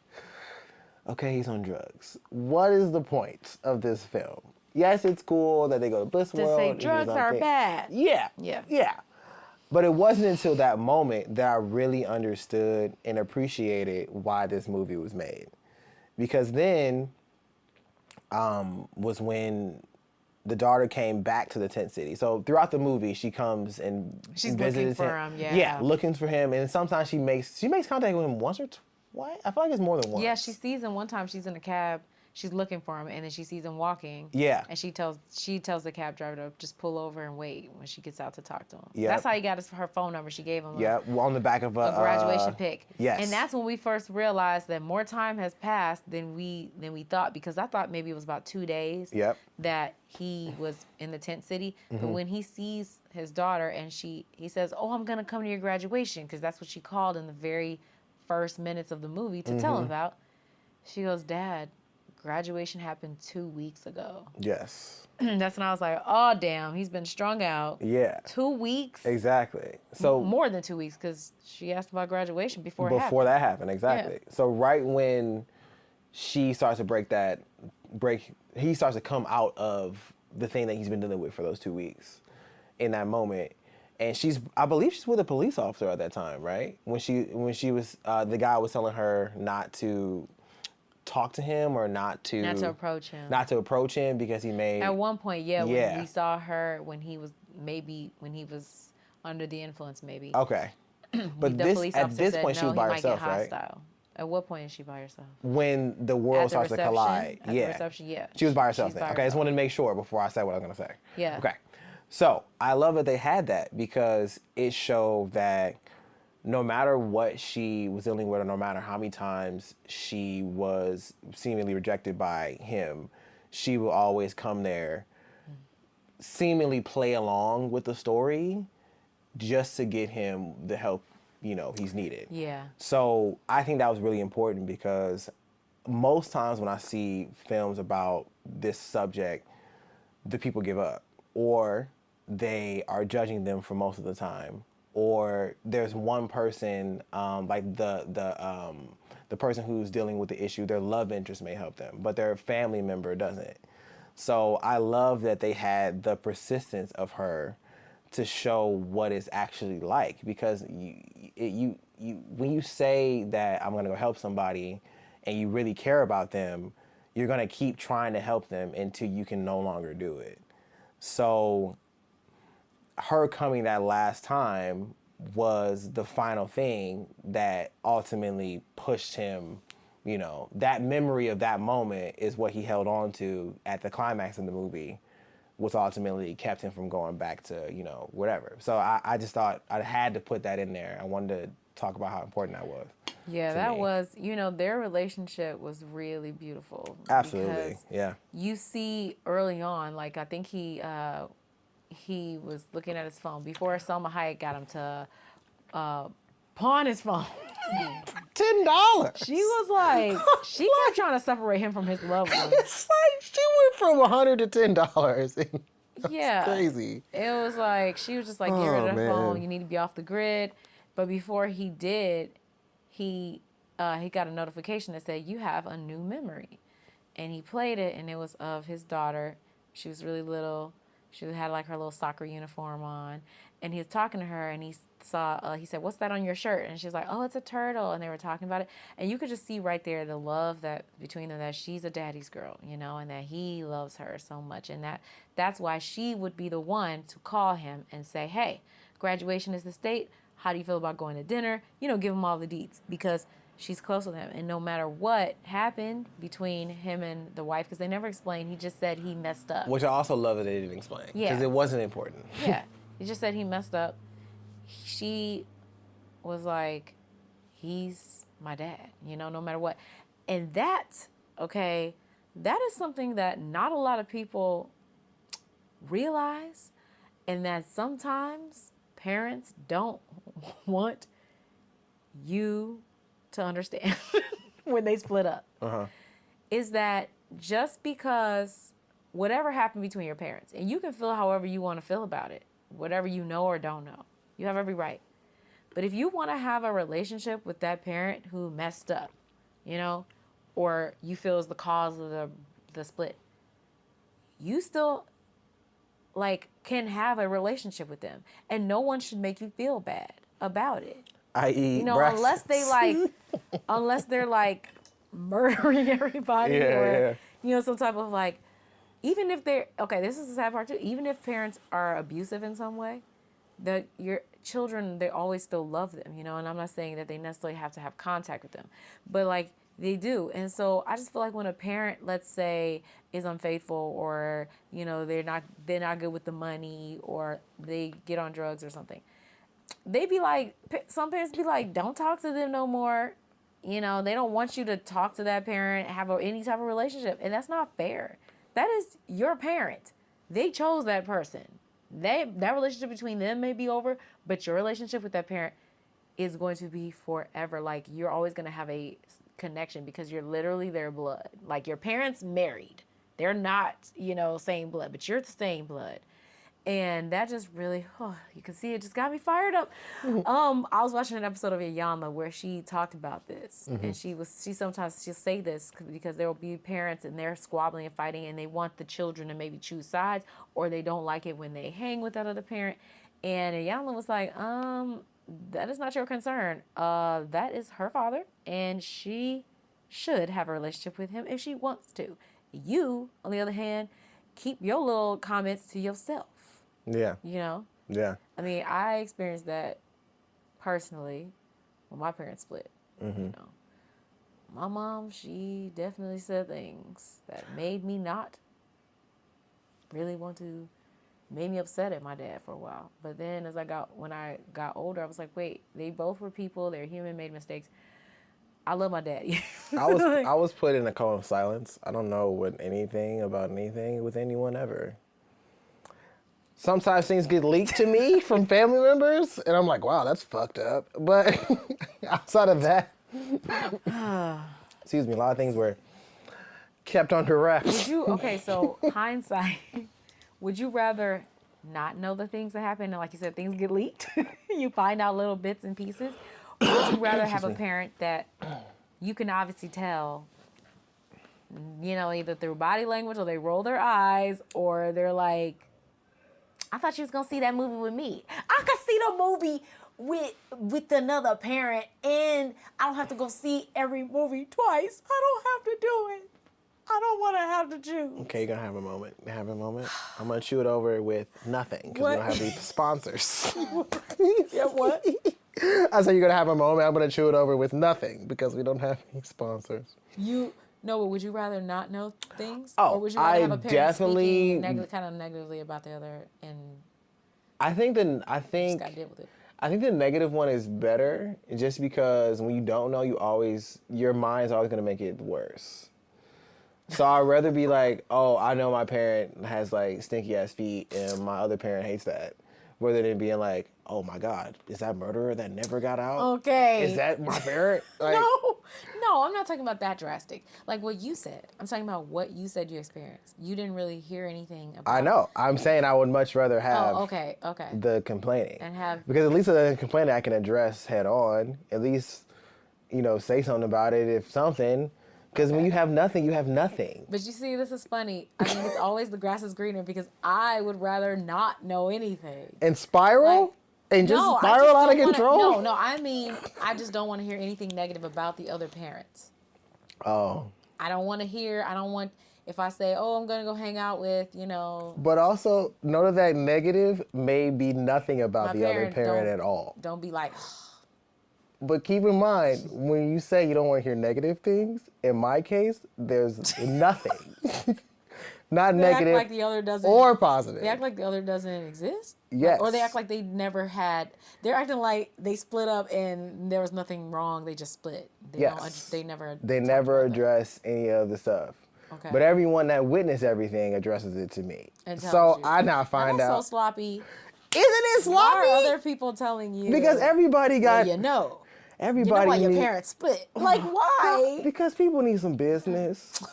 okay, he's on drugs. What is the point of this film? Yes, it's cool that they go to Bliss World. To say drugs are bad. Yeah. But it wasn't until that moment that I really understood and appreciated why this movie was made. Because then was when the daughter came back to the tent city. So throughout the movie, she comes and she's visits looking for him. Yeah, looking for him. And sometimes she makes contact with him once or twice. I feel like it's more than once. Yeah, she sees him one time. She's in a cab. she's looking for him, and then she sees him walking. Yeah. And she tells the cab driver to just pull over and wait when she gets out to talk to him. Yep. That's how he got her phone number. She gave him on the back of a graduation pic. Yes. And that's when we first realized that more time has passed than we thought, because I thought maybe it was about 2 days that he was in the tent city. But when he sees his daughter and he says, "Oh, I'm gonna come to your graduation," because that's what she called in the very first minutes of the movie to tell him about. She goes, "Dad, graduation happened 2 weeks ago." Yes. That's when I was like, "Oh, damn, he's been strung out." Yeah. 2 weeks. Exactly. So more than 2 weeks, because she asked about graduation before that happened. Exactly. Yeah. So right when she starts to he starts to come out of the thing that he's been dealing with for those 2 weeks. In that moment, and I believe she's with a police officer at that time, right? When she was the guy was telling her not to talk to him or not to approach him because he made at one point when we saw her when he was under the influence maybe. Okay. But at this point she was by herself, right? At what point is she by herself? When the world starts to collide. At the reception, yeah. She was by herself then. Okay, I just wanted to make sure before I said what I was gonna say. Yeah. Okay. So I love that they had that, because it showed that no matter what she was dealing with, or no matter how many times she was seemingly rejected by him, she will always come there, seemingly play along with the story, just to get him the help, he's needed. Yeah. So I think that was really important, because most times when I see films about this subject, the people give up, or they are judging them for most of the time, or there's one person, like the person who's dealing with the issue, their love interest may help them, but their family member doesn't. So I love that they had the persistence of her to show what it's actually like, because you when you say that I'm gonna go help somebody and you really care about them, you're gonna keep trying to help them until you can no longer do it. So her coming that last time was the final thing that ultimately pushed him, that memory of that moment is what he held on to at the climax of the movie, which ultimately kept him from going back to, whatever. So I just thought I had to put that in there. I wanted to talk about how important that was. Yeah, that was, their relationship was really beautiful. Absolutely, yeah. You see early on, like I think he was looking at his phone before Salma Hayek got him to pawn his phone. $10. She was like, she kept trying to separate him from his loved ones. It's like she went from $100 to $10. Yeah, crazy. It was like she was just like, get rid of the phone. You need to be off the grid. But before he did, he got a notification that said, you have a new memory, and he played it, and it was of his daughter. She was really little. She had like her little soccer uniform on, and he was talking to her, and he said, "What's that on your shirt?" And she's like, "Oh, it's a turtle." And they were talking about it, and you could just see right there the love that between them, that she's a daddy's girl, and that he loves her so much, and that's why she would be the one to call him and say, "Hey, graduation is the state. How do you feel about going to dinner?" Give him all the deets, because she's close with him. And no matter what happened between him and the wife, because they never explained, he just said he messed up. Which I also love that they didn't explain, because it wasn't important. Yeah, he just said he messed up. She was like, he's my dad, no matter what. And that is something that not a lot of people realize, and that sometimes parents don't want you to understand when they split up. Is that just because whatever happened between your parents, and you can feel however you want to feel about it, whatever you know or don't know, you have every right. But if you want to have a relationship with that parent who messed up, or you feel is the cause of the split, you still can have a relationship with them, and no one should make you feel bad about it. I.e., unless they're murdering everybody, or some type of even if they're this is the sad part too. Even if parents are abusive in some way, your children, they always still love them, and I'm not saying that they necessarily have to have contact with them, but They do. And so I just feel like when a parent, let's say, is unfaithful, or, you know, they're not good with the money, or they get on drugs or something, they be like, some parents be like, don't talk to them no more. You know, they don't want you to talk to that parent, have any type of relationship. And that's not fair. That is your parent. They chose that person. That relationship between them may be over, but your relationship with that parent is going to be forever. Like, you're always going to have a connection because you're literally their blood. Like, your parents married. They're not, you know, same blood, but you're the same blood. And that just really, you can see it just got me fired up. I was watching an episode of Iyanla where she talked about this, and she sometimes she'll say this because there will be parents and they're squabbling and fighting, and they want the children to maybe choose sides, or they don't like it when they hang with that other parent. And Iyanla was like, that is not your concern. That is her father, and she should have a relationship with him if she wants to. You, on the other hand, keep your little comments to yourself. Yeah. You know? Yeah. I mean, I experienced that personally when my parents split. You know, my mom, she definitely said things that made me not really want to, made me upset at my dad for a while. But then when I got older, I was like, wait, they both were people, they're human, made mistakes. I love my daddy. I was put in a cone of silence. I don't know anything about anything with anyone ever. Sometimes things get leaked to me from family members, and I'm like, wow, that's fucked up. But outside of that, excuse me, a lot of things were kept under wraps. Okay, so hindsight, would you rather not know the things that happen, and like you said, things get leaked? You find out little bits and pieces? Or would you rather have a parent that you can obviously tell, you know, either through body language, or they roll their eyes, or they're like, I thought you was gonna see that movie with me. I could see the movie with another parent, and I don't have to go see every movie twice. I don't have to do it. I don't want to have to choose. Okay, you're gonna have a moment. I'm gonna chew it over with nothing because we don't have any sponsors. Yeah, what? I said you're gonna have a moment. I'm gonna chew it over with nothing because we don't have any sponsors. No, but would you rather not know things? Oh, or would you rather have a parent definitely speaking kind of negatively about the other, and I think just gotta deal with it? I think the negative one is better, just because when you don't know, your mind's always gonna make it worse. So I'd rather be like, oh, I know my parent has like stinky ass feet, and my other parent hates that, rather than being like, oh my God, is that murderer that never got out? Okay. Is that my parent? Like, No, I'm not talking about that drastic. Like what you said. I'm talking about what you said you experienced. You didn't really hear anything about. I know. I'm saying I would much rather have okay. the complaining. And have. Because at least the complaining I can address head on. At least, say something about it if something. Because when you have nothing, you have nothing. But you see, this is funny. I mean, it's always the grass is greener, because I would rather not know anything. And spiral? Like, and just spiral out of control? No, I mean, I just don't want to hear anything negative about the other parents. Oh. I don't want, if I say, oh, I'm going to go hang out with, But also, know that negative may be nothing about the other parent at all. Don't be like... But keep in mind, when you say you don't want to hear negative things, in my case, there's nothing. Not negative act like the other doesn't, or positive. They act like the other doesn't exist? Yes. Or they act like they never had... They're acting like they split up and there was nothing wrong. They just split. They never address any of the stuff. Okay. But everyone that witnessed everything addresses it to me. And so I now find out... That's so sloppy. Isn't it sloppy? Why are other people telling you? Because everybody got... Well, everybody why your parents split. Like, why? Because people need some business.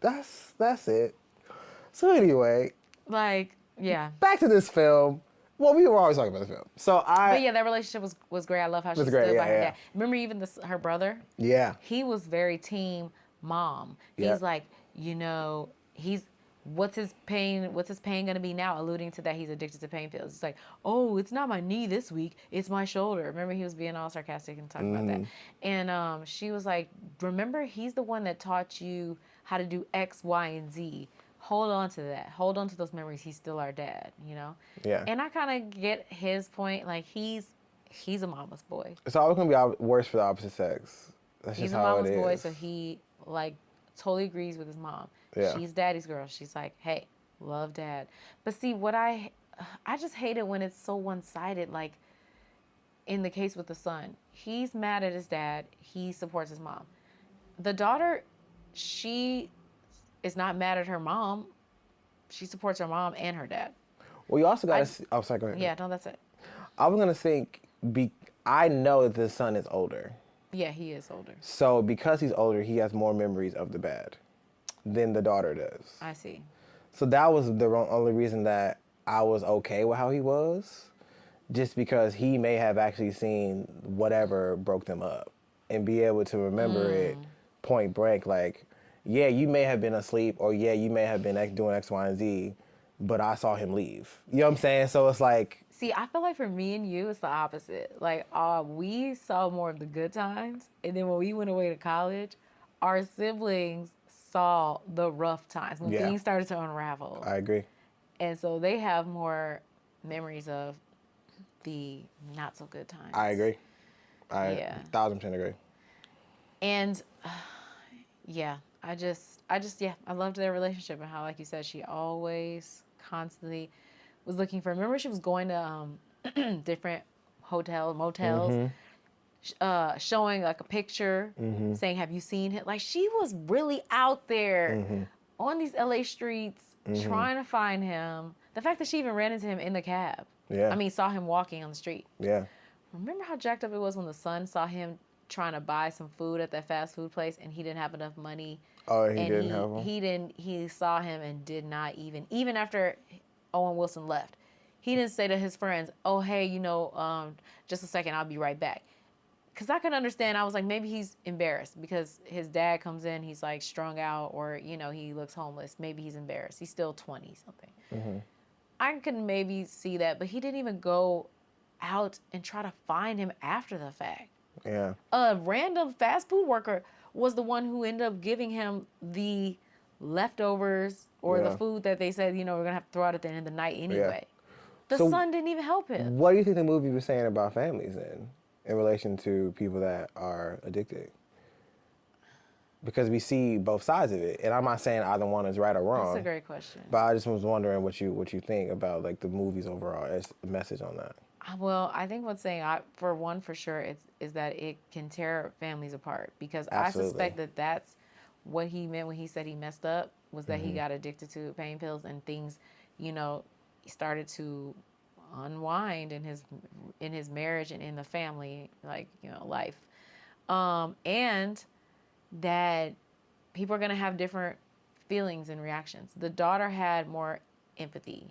That's it. So anyway. Yeah. Back to this film. Well, we were always talking about the film. But yeah, that relationship was great. I love how she stood by her dad. Remember even her brother? Yeah. He was very team mom. He's like, what's his pain going to be now? Alluding to that he's addicted to pain pills. It's like, oh, it's not my knee this week, it's my shoulder. Remember, he was being all sarcastic and talking about that. And she was like, remember, he's the one that taught you how to do X, Y, and Z. Hold on to that. Hold on to those memories. He's still our dad, Yeah. And I kind of get his point. Like, he's a mama's boy. It's always going to be worse for the opposite sex. That's He's just a how it mama's boy, is. so he like totally agrees with his mom. Yeah. She's daddy's girl. She's like, hey, love dad. But see, I just hate it when it's so one-sided. Like in the case with the son, he's mad at his dad. He supports his mom. The daughter, she is not mad at her mom. She supports her mom and her dad. Well, you also got I to. Oh, sorry. Go ahead. Yeah, no, that's it. I was gonna think. I know that the son is older. Yeah, he is older. So because he's older, he has more memories of the bad than the daughter does. I see. So that was the only reason that I was okay with how he was, just because he may have actually seen whatever broke them up and be able to remember it point blank. Like, yeah, you may have been asleep, or yeah, you may have been doing X, Y, and Z, but I saw him leave. You know what I'm saying? So it's like, See, I feel like for me and you, it's the opposite. Like, we saw more of the good times, and then when we went away to college, our siblings saw the rough times when Yeah. things started to unravel, I agree. and so they have more memories of the not so good times. I agree. I Yeah. 1000% agree. And yeah, yeah, I loved their relationship and how, like you said, she always constantly was looking for. Remember, she was going to different motels, showing like a picture, saying, "Have you seen him?" Like she was really out there on these LA streets trying to find him. The fact that she even ran into him in the cab. Yeah. I mean, saw him walking on the street. Yeah. Remember how jacked up it was when the son saw him trying to buy some food at that fast food place and he didn't have enough money. Oh, he And didn't have him? he saw him and did not even after Owen Wilson left, he didn't say to his friends, "Oh, hey, just a second, I'll be right back." Because I could understand. I was like, maybe he's embarrassed because his dad comes in, he's like strung out, or he looks homeless. Maybe he's embarrassed. He's still 20 something. I could maybe see that, but he didn't even go out and try to find him after the fact. Yeah. A random fast food worker was the one who ended up giving him the leftovers or the Yeah. food that they said, we're going to have to throw out at the end of the night anyway. The So son didn't even help him. What do you think the movie was saying about families then, in relation to people that are addicted? Because we see both sides of it, and I'm not saying either one is right or wrong. That's a great question. But I just was wondering what you think about like the movie's overall message on that. Well, I think what's saying, for sure, is that it can tear families apart. Because Absolutely. I suspect that that's what he meant when he said he messed up, was that he got addicted to pain pills and things, started to unwind in his marriage and in the family, like, life. And that people are going to have different feelings and reactions. The daughter had more empathy,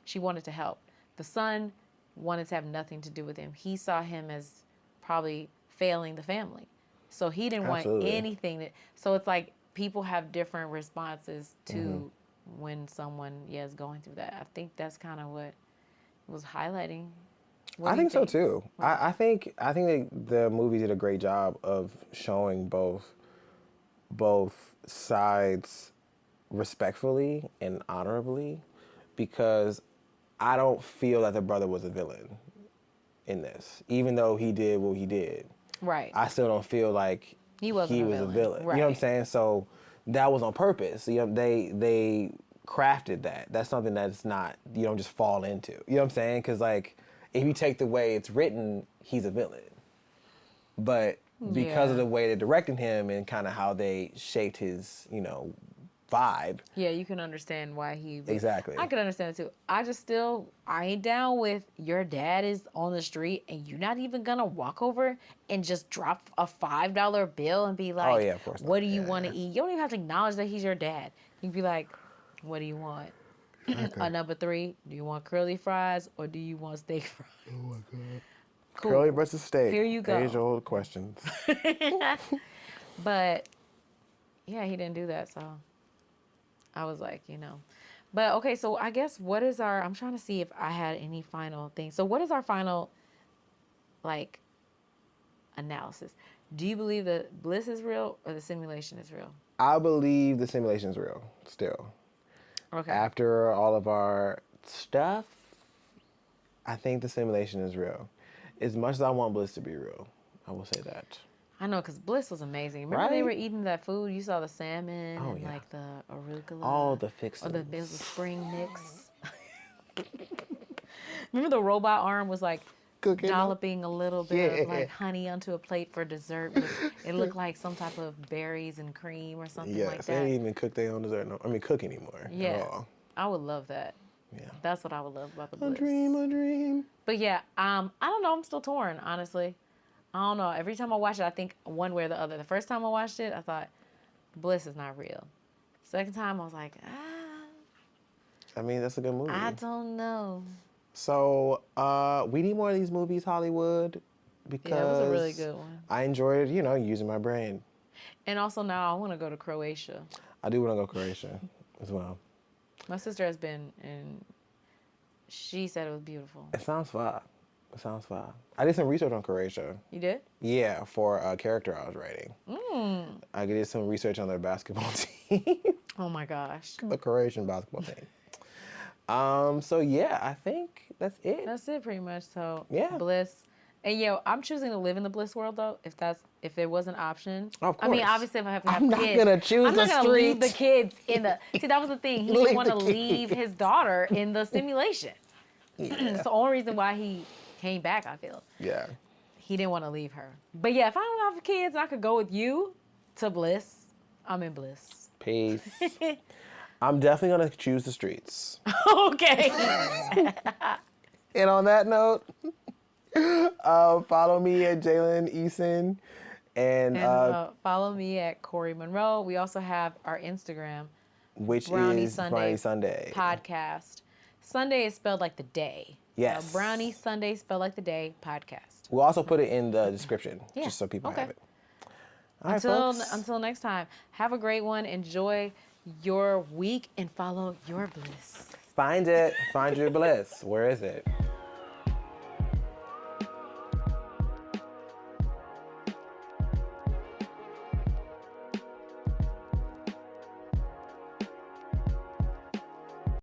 she wanted to help. The son wanted to have nothing to do with him. He saw him as probably failing the family. So he didn't Absolutely. want anything so it's like people have different responses to when someone is going through that. I think that's kind of what it was highlighting. What I do you think so too. I think that the movie did a great job of showing both sides respectfully and honorably, because I don't feel that the brother was a villain in this, even though he did what he did. Right. I still don't feel like He was wasn't a a villain. villain. Right. You know what I'm saying? So that was on purpose. They crafted that. That's something that's not, you don't just fall into. You know what I'm saying? Because like, if you take the way it's written, he's a villain. But because of the way they directed him and kind of how they shaped his, vibe. Yeah, you can understand why he... Exactly. I can understand it too. I ain't down with your dad is on the street and you're not even gonna walk over and just drop a $5 bill and be like, Oh, yeah, of course not. what do you want to eat? You don't even have to acknowledge that he's your dad. You can be like, what do you want? A number 3, do you want curly fries or do you want steak fries? Oh my God. Cool. Curly versus steak. Here you go. Age-old questions. But yeah, he didn't do that, so I was like, But okay, so I guess I'm trying to see if I had any final things. So what is our final, like, analysis? Do you believe that bliss is real or the simulation is real? I believe the simulation is real, still. Okay. After all of our stuff, I think the simulation is real. As much as I want bliss to be real, I will say that. I know, because Bliss was amazing. Remember they Right? were eating that food? You saw the salmon Oh, and yeah. like the arugula. All the Or fixings. there was a spring mix. Remember the robot arm was like Cooking. dolloping a little bit Yeah. of like honey onto a plate for dessert. It looked like some type of berries and cream or something like Yes, they that. didn't even cook their own dessert. No, I mean, cook anymore at Yeah, all. I would love that. Yeah. That's what I would love about the A Bliss. dream, a dream. But yeah, I don't know. I'm still torn, honestly. I don't know. Every time I watch it, I think one way or the other. The first time I watched it, I thought Bliss is not real. Second time, I was like, I mean, that's a good movie. I don't know. So, we need more of these movies, Hollywood, because Yeah, it was a really good one. I enjoyed, using my brain. And also now I want to go to Croatia. I do want to go to Croatia as well. My sister has been, and she said it was beautiful. It sounds fun. I did some research on Croatia. You did? Yeah, for a character I was writing. I did some research on their basketball team. Oh my gosh. The Croatian basketball team. So yeah, I think that's it. That's it pretty much. So Yeah. Bliss. And yeah, I'm choosing to live in the Bliss world though, if there was an option. Of I mean, course. obviously if I have to have I'm not kids. gonna choose I'm not the gonna leave the streets. kids in the see that was the thing. He Leave didn't want to the leave kids. his daughter in the simulation. Yeah. It's the only reason why he came back, I feel. Yeah. He didn't want to leave her. But yeah, if I don't have kids and I could go with you to Bliss, I'm in Bliss. Peace. I'm definitely gonna choose the streets. Okay. And on that note, follow me at Jalen Eason and Follow me at Corey Monroe. We also have our Instagram, which Brownie is Sunday Brownie Sunday. podcast. Sunday is spelled like the day. Yes. So Brownie Sunday spelled like the day podcast. We'll also put it in the description, Yeah, just so people okay. have it. All right, folks. Until next time, have a great one. Enjoy your week and follow your bliss. Find your bliss. Where is it?